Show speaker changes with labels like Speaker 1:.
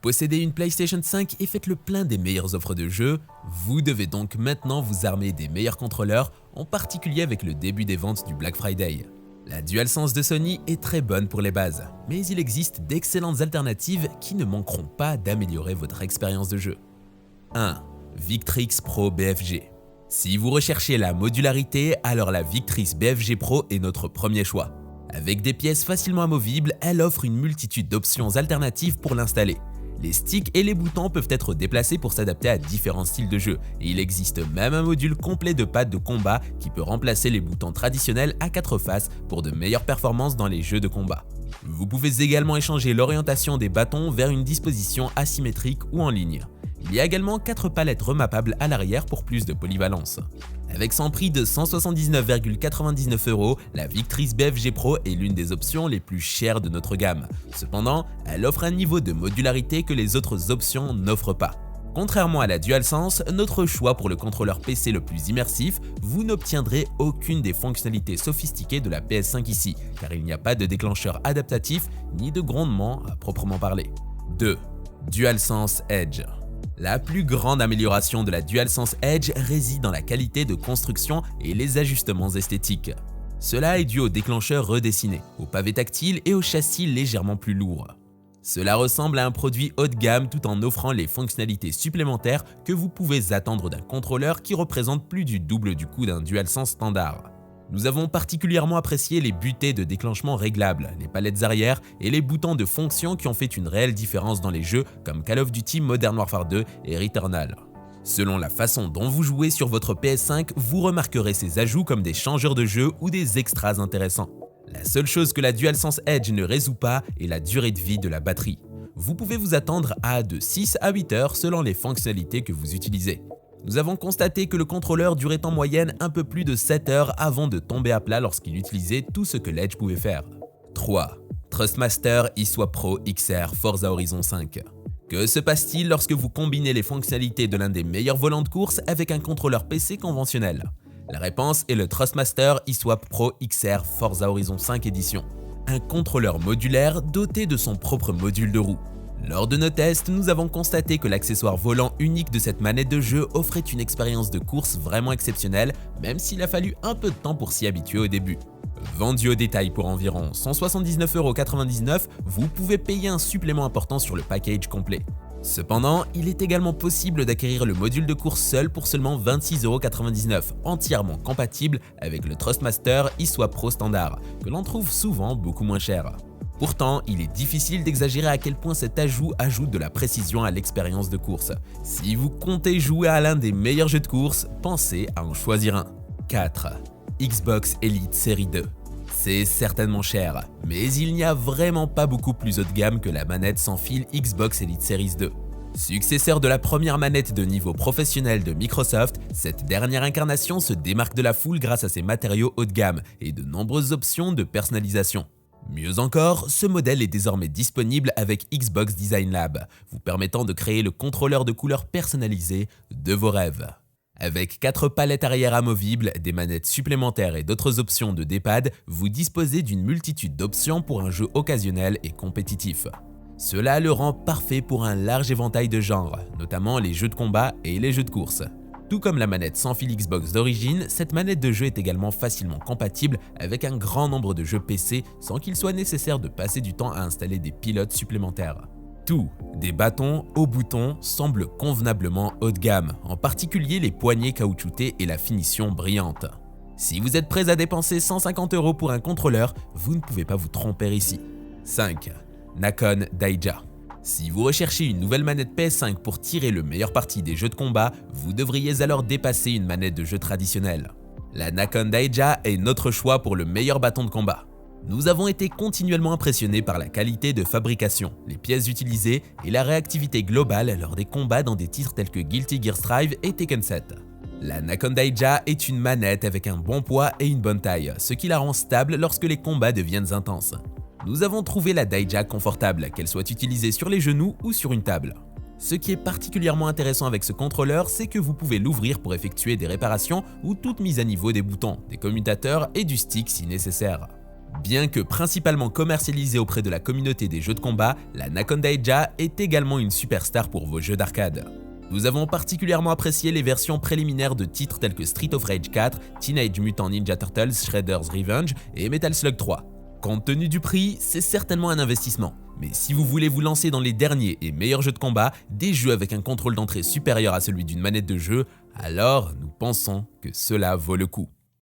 Speaker 1: possédez une PlayStation 5 et faites le plein des meilleures offres de jeux, vous devez donc maintenant vous armer des meilleurs contrôleurs, en particulier avec le début des ventes du Black Friday. La DualSense de Sony est très bonne pour les bases, mais il existe d'excellentes alternatives qui ne manqueront pas d'améliorer votre expérience de jeu. 1. Victrix Pro BFG. Si vous recherchez la modularité, alors la Victrix BFG Pro est notre premier choix. Avec des pièces facilement amovibles, elle offre une multitude d'options alternatives pour l'installer. Les sticks et les boutons peuvent être déplacés pour s'adapter à différents styles de jeu, et il existe même un module complet de pads de combat qui peut remplacer les boutons traditionnels à 4 faces pour de meilleures performances dans les jeux de combat. Vous pouvez également échanger l'orientation des bâtons vers une disposition asymétrique ou en ligne. Il y a également 4 palettes remappables à l'arrière pour plus de polyvalence. Avec son prix de 179,99 €, la Victrix BFG Pro est l'une des options les plus chères de notre gamme. Cependant, elle offre un niveau de modularité que les autres options n'offrent pas. Contrairement à la DualSense, notre choix pour le contrôleur PC le plus immersif, vous n'obtiendrez aucune des fonctionnalités sophistiquées de la PS5 ici, car il n'y a pas de déclencheur adaptatif ni de grondement à proprement parler. 2. DualSense Edge. La plus grande amélioration de la DualSense Edge réside dans la qualité de construction et les ajustements esthétiques. Cela est dû au déclencheur redessiné, au pavé tactile et au châssis légèrement plus lourd. Cela ressemble à un produit haut de gamme tout en offrant les fonctionnalités supplémentaires que vous pouvez attendre d'un contrôleur qui représente plus du double du coût d'un DualSense standard. Nous avons particulièrement apprécié les butées de déclenchement réglables, les palettes arrière et les boutons de fonction qui ont fait une réelle différence dans les jeux comme Call of Duty Modern Warfare 2 et Returnal. Selon la façon dont vous jouez sur votre PS5, vous remarquerez ces ajouts comme des changeurs de jeu ou des extras intéressants. La seule chose que la DualSense Edge ne résout pas est la durée de vie de la batterie. Vous pouvez vous attendre à de 6 à 8 heures selon les fonctionnalités que vous utilisez. Nous avons constaté que le contrôleur durait en moyenne un peu plus de 7 heures avant de tomber à plat lorsqu'il utilisait tout ce que l'Edge pouvait faire. 3. Thrustmaster eSwap Pro XR Forza Horizon 5. Que se passe-t-il lorsque vous combinez les fonctionnalités de l'un des meilleurs volants de course avec un contrôleur PC conventionnel? La réponse est le Thrustmaster eSwap Pro XR Forza Horizon 5 édition. Un contrôleur modulaire doté de son propre module de roue. Lors de nos tests, nous avons constaté que l'accessoire volant unique de cette manette de jeu offrait une expérience de course vraiment exceptionnelle, même s'il a fallu un peu de temps pour s'y habituer au début. Vendu au détail pour environ 179,99 €, vous pouvez payer un supplément important sur le package complet. Cependant, il est également possible d'acquérir le module de course seul pour seulement 26,99 €, entièrement compatible avec le Thrustmaster eSwap Pro standard, que l'on trouve souvent beaucoup moins cher. Pourtant, il est difficile d'exagérer à quel point cet ajout ajoute de la précision à l'expérience de course. Si vous comptez jouer à l'un des meilleurs jeux de course, pensez à en choisir un. 4. Xbox Elite Série 2. C'est certainement cher, mais il n'y a vraiment pas beaucoup plus haut de gamme que la manette sans fil Xbox Elite Series 2. Successeur de la première manette de niveau professionnel de Microsoft, cette dernière incarnation se démarque de la foule grâce à ses matériaux haut de gamme et de nombreuses options de personnalisation. Mieux encore, ce modèle est désormais disponible avec Xbox Design Lab, vous permettant de créer le contrôleur de couleurs personnalisé de vos rêves. Avec 4 palettes arrière amovibles, des manettes supplémentaires et d'autres options de D-pad, vous disposez d'une multitude d'options pour un jeu occasionnel et compétitif. Cela le rend parfait pour un large éventail de genres, notamment les jeux de combat et les jeux de course. Tout comme la manette sans fil Xbox d'origine, cette manette de jeu est également facilement compatible avec un grand nombre de jeux PC sans qu'il soit nécessaire de passer du temps à installer des pilotes supplémentaires. Tout, des bâtons aux boutons, semble convenablement haut de gamme, en particulier les poignées caoutchoutées et la finition brillante. Si vous êtes prêts à dépenser 150 € pour un contrôleur, vous ne pouvez pas vous tromper ici. 5. Nakon Daija. Si vous recherchez une nouvelle manette PS5 pour tirer le meilleur parti des jeux de combat, vous devriez alors dépasser une manette de jeu traditionnelle. La Nakon Daija est notre choix pour le meilleur bâton de combat. Nous avons été continuellement impressionnés par la qualité de fabrication, les pièces utilisées et la réactivité globale lors des combats dans des titres tels que Guilty Gear Strive et Tekken 7. La Nakon Daija est une manette avec un bon poids et une bonne taille, ce qui la rend stable lorsque les combats deviennent intenses. Nous avons trouvé la Daija confortable, qu'elle soit utilisée sur les genoux ou sur une table. Ce qui est particulièrement intéressant avec ce contrôleur, c'est que vous pouvez l'ouvrir pour effectuer des réparations ou toute mise à niveau des boutons, des commutateurs et du stick si nécessaire. Bien que principalement commercialisée auprès de la communauté des jeux de combat, la Nakhon Daija est également une superstar pour vos jeux d'arcade. Nous avons particulièrement apprécié les versions préliminaires de titres tels que Street of Rage 4, Teenage Mutant Ninja Turtles Shredder's Revenge et Metal Slug 3. Compte tenu du prix, c'est certainement un investissement. Mais si vous voulez vous lancer dans les derniers et meilleurs jeux de combat, des jeux avec un contrôle d'entrée supérieur à celui d'une manette de jeu, alors nous pensons que cela vaut le coup.